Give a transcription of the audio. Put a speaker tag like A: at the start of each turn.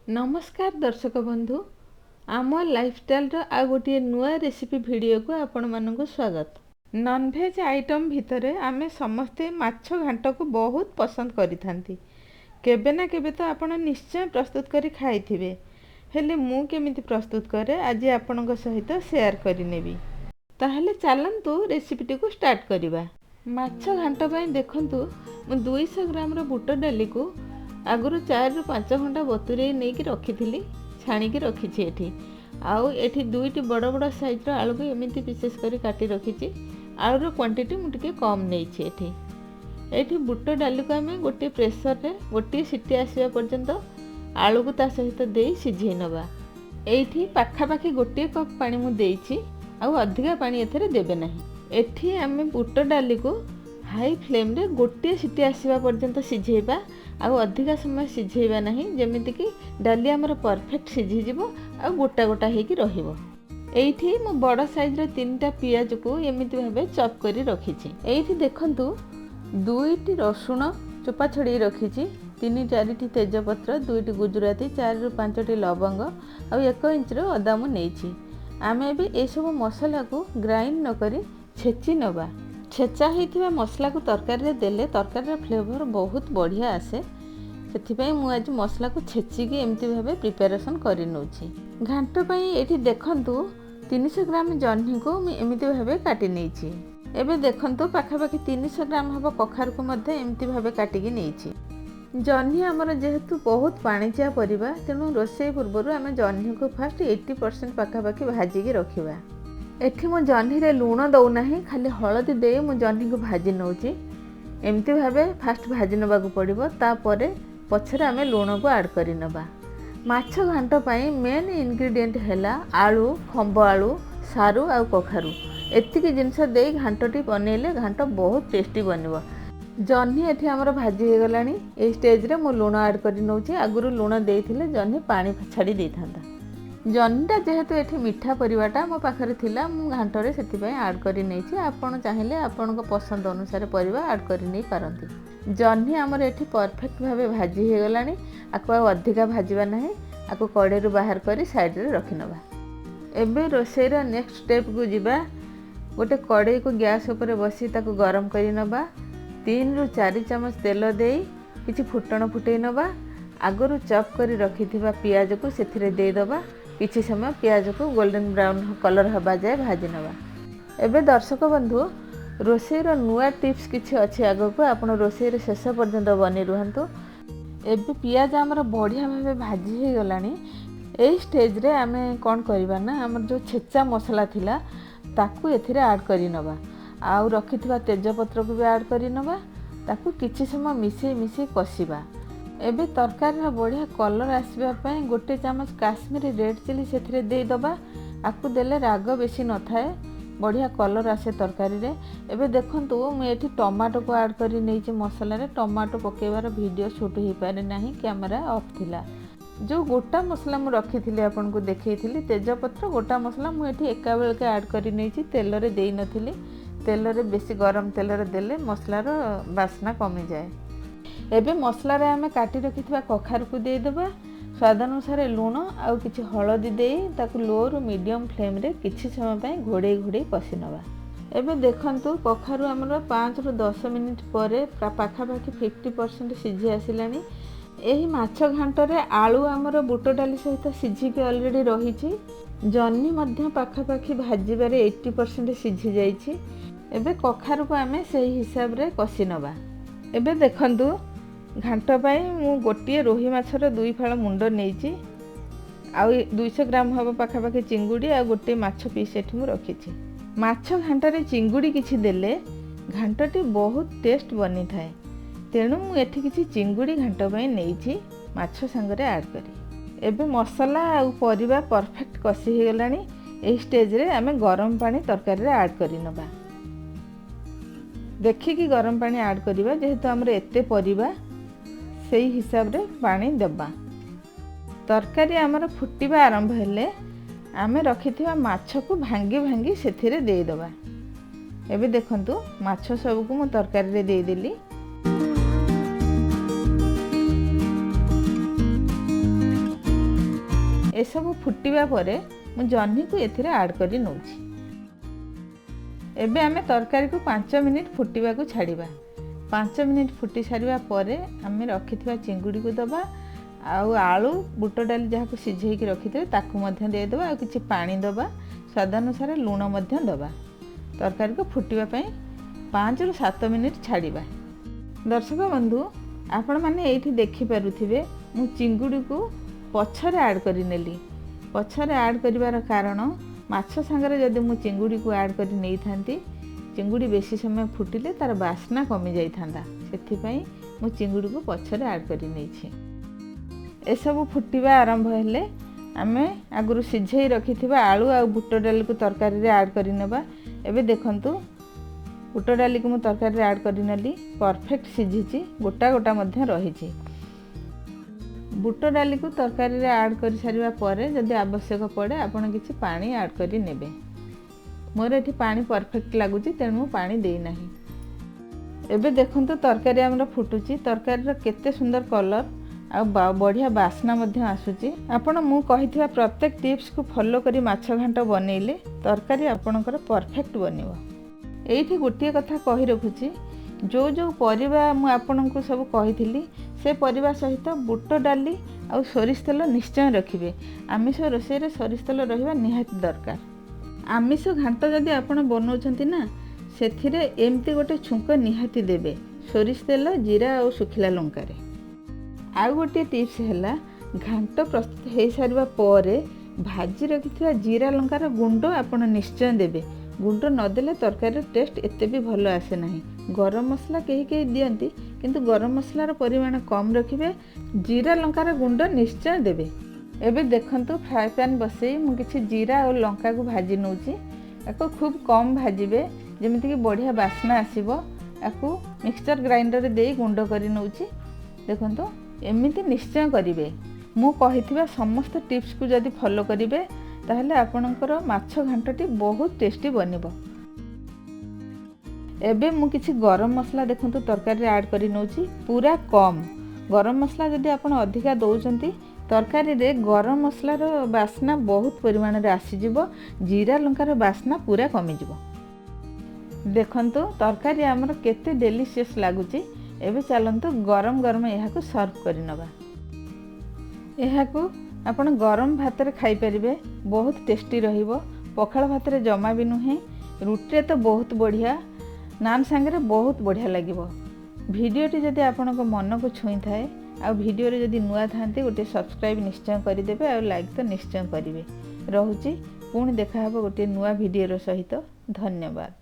A: नमस्कार दर्शक बंधु आम लाइफस्टाइल आ गोटे नुआ रेसिपी वीडियो को आपण मानक स्वागत। नॉनवेज आइटम भितर आमे समस्ते माछ घांट को बहुत पसंद करिथांती। केबे ना केबे तो आपण निश्चय प्रस्तुत करी खाइथिबे, हेले मु केमिति प्रस्तुत करे आज आपणक सहित शेयर करिनेबी। ताहले चलंतु रेसिपीटी को स्टार्ट करिबा। माछ घांट पई देखंतु मु 200 ग्राम रो बुट डाली को आगुरु 4 ରୁ 5 घंटा बतुरे नहीं कि रखी छाणिकी रखी एठी आउ एठी दुईटी बड़ बड़ साइज आलू को एमती विशेष कर काटी रखी। आलूर क्वांटिटी मुझे कम नहीं एठी बुट डाली को आम गोटे प्रेसर रे गोटे सीटी आसवा पर्यंत आलू को ता सहित दे सिझे नवा। एठी पाखापाखी गोटे कप पानी मु देइछि आउ अधिका पानी एथरे देबे नाही। एठी आम बुट डाली को हाई फ्लेम रे गोटे सीटी आसवा पर्यंत सिझेबा आउ अधिका समय सिझेबा नहीं, जेमिति कि डाली आमर परफेक्ट सिझीजिवो आ गोटा गोटा हेकी रहिबो। एइठी मु बड़ साइज रे 3टा पियाज को एमिति भाबे चॉप करी रखिछि। एइठी देखंतु 2टी रसुण चोपा छड़ी रखिछि, 3-4टी तेजपत्र, 2टी गुजराती, 4 ରୁ 5टी लवंग आ 1 इंच रो अदा मु नेइछि। आमे भी ए सब मसला को ग्राइंड न करी छेची नबा। छेचा होइथिबा मसला को तरकारी रे देले तरकारी रे फ्लेवर बहुत बढ़िया आसे, सेथिपई मु आज मसला को छेचिकी एमती भाबे प्रिपरेशन करि नउछि। घांट पई एठी देखंतु 300 ग्राम जह्नी को मु एमती भाबे काटी नेइछि। एबे देखंतु पाखापाखी 300 ग्राम हबो कखार को मध्ये एमती भाबे काटिकी नेइछि। जह्नी हमर जेहेतु बहुत पाणीचिया परिबा तेनु रोसई पूर्वरु आमे जह्नी को फास्ट 80% पाखापाखी भाजिकी रखिबा। एठी मु जह्नी रे लूण दउ नाही, खाली हळदी दे मु जह्नी को भाजी नउछि। एमती भाबे फास्ट भाजी नबा को पड़िबो, तापरे पछरे आमे लूण को ऐड करि नबा। माछ घांट पई मेन इंग्रेडिएंट हैला आलू, खंब आलू, सारू आ कखारू। एतिकी जिंस दे घांटटी बनेले घांट बहुत टेस्टी बनिबो। जह्नी एठी हमर भाजी हे गलानी। ए स्टेज रे मु लूण ऐड करि नउछि। आगुरु लूण देइथिले जह्नी पानी छाड़ी देइथांता। जह्नीटा जेहेतु एठी मिठा परिवाटा मो पाखरे थिला मु घांटरे सेतिपई ऐड करि नेछि। आपण चाहिले आपणको पसंद अनुसार परिवा ऐड करि नै पारंती। जह्नी हमर एठी परफेक्ट भाबे भाजी हे गलानी। आको अधिका भाजीबा नाही, आको कड़े रु बाहर करी साइड रे रखि नबा। एबे रोसई रा नेक्स्ट स्टेप को जिबा। गोटे कड़े को गैस ऊपर बसी ताको गरम करि नबा। 3 ରୁ 4 चमच तेल देई किछि फुटण फुटै नबा। आगरु चॉप करी रखिथिबा पियाज को सेथिरे दे दबा। किछि समय पियाज को गोल्डन ब्राउन कलर हबा जाए भाजी नबा। एबे दर्शक बंधु रोसई रो नुआ टिप्स किछि अछि आगो को आपण रोसई रे शेष पर्यंत बनी रुहंतु। एबे पियाज हमर बढ़िया भाबे भाजी हे गलानी। एई स्टेज रे आमे कोन करबा ना, हमर जो छेचा मसला थिला ताकू एथिरे ऐड करि नबा। आउ रखिथिबा तेजपत्र को भी ऐड करि नबा। ताकू किछि समय मिसे कसिबा। एबे तरकारी बढ़िया कलर आसबा पई गोटे चमच काश्मीरी रेड चिली सेथिरे दे दबा। आकु देले राग बेसी न थाए, बढ़िया कलर आसे तरकारी रे। एबे देखंतु मु एठी टमाटो को ऐड करि नेछि मसला रे। टमाटो पकेबार वीडियो शूट हे पारे नाही, कैमरा ऑफ थिला। जो गोटा मसला मु रखिथिली आपन को देखैथिली तेजपत्र गोटा मसला मु एठी एका बेल के ऐड करि नेछि। तेल रे देई नथिली। तेल रे बेसी गरम तेल रे देले मसला रो बासना कमी जाए। एबे मसला रे आमे काटी रखिथिबा कखार को दे देबा। स्वाद अनुसार लूण आ किछि हळदी देई ताकु लो रु मीडियम फ्लेम रे किछि समय पई घोड़े कसी नबा। एबे देखंतु कखारू हमर 5 ରୁ 10 मिनिट परे पाखापाखी 50% सिझी आसिलानी। एही माछ घांट रे आलू हमर बुट डाली सहित सिझी के ऑलरेडी रहिछि। जह्नी मध्य पाखापाखी भाजीबारे 80% सिझी जाइछि। एबे कखारू को आमे सही हिसाब रे कसी नबा। एबे देखंतु घांट पाई मु गोटे रोही माछर 2 फाळ मुंड नेइछि। आ 200 ग्राम हबो पाखापाखी चिंगुड़ी आ गोटे माछ पीस एठी मु रखिछि। माछ घांट रे चिंगुड़ी किछि देले घांटटी बहुत टेस्ट बनी थाए, तेणु मु एठी किछि चिंगुड़ी घांट पाई नेइछि माछ संगरे ऐड करी। एबे मसला आ परिबा परफेक्ट कसी हे गलानी। एही स्टेज रे आमे गरम पानी तरकारी रे ऐड करि नबा। देखिकी गरम पानी ऐड करिबा, जेहेतु हमर एते परिबा सेही हिसाब रे पानी देबा। तरकारी हमर फुटिबा आरंभ हेले आमे रखिथिबा माछ को भांगी सेथिरे दे दबा। एबे देखंतु माछ सब को मु तरकारी रे दे देली। एसबू फुटिबा परे मु जह्नी को एथिरे ऐड करी नउछि। एबे आमे तरकारी को 5 मिनिट फुटिबा को छाड़िबा। 5 मिनिट फुटी सारिबा परे आमे रखिथिबा चिंगुड़ी को दबा आउ आलू बुट डाली जहाँ को सिझेकी रखिथे ताकू मध्य दे दबा। किछि पानी दबा, स्वाद अनुसार लूण मध्य दबा। तरकारी को फुटिबा पई 5 रु 7 मिनिट छाड़िबा। दर्शक बंधु आपण माने एठी देखि पारुथिबे मु चिंगुड़ी को पछरे ऐड करि नेली। पछरे ऐड करिवार कारण माछ संगरे जदि मु चिंगुड़ी को ऐड करि नै थांती चिंगुड़ी बेसी समय फुटिले तार बास्ना कमी जाई थांदा। सेथि पई मु चिंगुड़ी को पछरे ऐड करि नै छी। ए सब फुटिबा आरंभ हेले आमे आगुरु सिझेई रखिथिबा आलू आ बुट डाली को तरकारी रे ऐड करि नेबा। एबे देखंतु बुट डाली को मु तरकारी रे ऐड करि नेली। परफेक्ट सिझिची, गोटा गोटा मध्य रहिची। बुट डाली को तरकारी रे ऐड करि सारिबा परे जदि आवश्यक पड़े आपण किछि पानी ऐड करि नेबे। मोर एठी पानी परफेक्ट लागुची तेणु पानी देई नाही। एबे देखंतु तरकारी हमर फुटुची। तरकारी रो केते सुंदर कलर आ बढ़िया बास्ना मध्य आसुची। आपण मु कहिथिबा प्रत्येक टिप्स को फॉलो करी माछ घांट बनेइले तरकारी आपणकर परफेक्ट बनिवो। एठी गोटिए कथा कहि रखुची, जो जो परिबा मु आपनकु सब कहिथिली से परिबा सहित बुट डाली आ सोरिष तेल निश्चय रखिबे। आमिष रोषे रे सोरिष तेल रहिबा निहाती दरकार। आमिष घांट जदि आपण बनौछंती ना सेथिरे एमती गोटे छुंक निहाती देबे, सोरिष तेल, जीरा और सुखिला लंका रे। आउ गोटे टिप्स हैला, घांट प्रस्तुत हो सारिबा परे भाजी रखिथिबा जीरा लंकार गुंड आपण निश्चय देबे। गुंड नदेले तरकारी टेस्ट एते भी भलो आसे नाही। गरम मसला कहीं कहीं दियंती किंतु गरम मसलार परिमाण कम रखिबे। जीरा लंकार गुंड निश्चय देबे। एबे देखंतु फ्राई पैन बसई मु किछि जीरा और लंका को भाजी नउची। एको खूब कम भाजीबे जेमिति कि बढ़िया बास्ना आसीबो। एको मिक्सचर ग्राइंडर रे देई गुंड करी नउची। देखंतु एमिति निश्चय करिवे। मु कहिथिबा समस्त टिप्स को जदि फॉलो करिवे ताहले आपणकर माछ घांटटी बहुत टेस्टी बनिबो। एबे मु किछि गरम मसला देखंतु तरकारी रे ऐड करी नउची पूरा कम। गरम मसला जदि आपण अधिका दउचंती तरकारी रे गरम मसलार बास्ना बहुत परिमाण रे आसी जिवो। जीरा लंकार बास्ना पूरा कमी जिवो। देखंतु तरकारी हमर केते डेलीशियस लागुची। एबे चलंतु गरम गरम यहाँ को सर्व करि नबा। यहाँ को आपण गरम भात रे खाई परिबे, बहुत टेस्टी रहिबो। पखाल भात रे जमा भी नुहे, रुटी रे तो बहुत बढ़िया, नान संगे बहुत बढ़िया लागिबो। भिडियोटी जदि आपनको मन को छुई थाए आ भिडियो रे जदि नुआ थांती गोटे सब्सक्राइब निश्चय करिदेबे आ लाइक तो निश्चय करिवे। रहुची पुणी देखा हबो गोटे नुआ भिडियो रो सहित। धन्यवाद।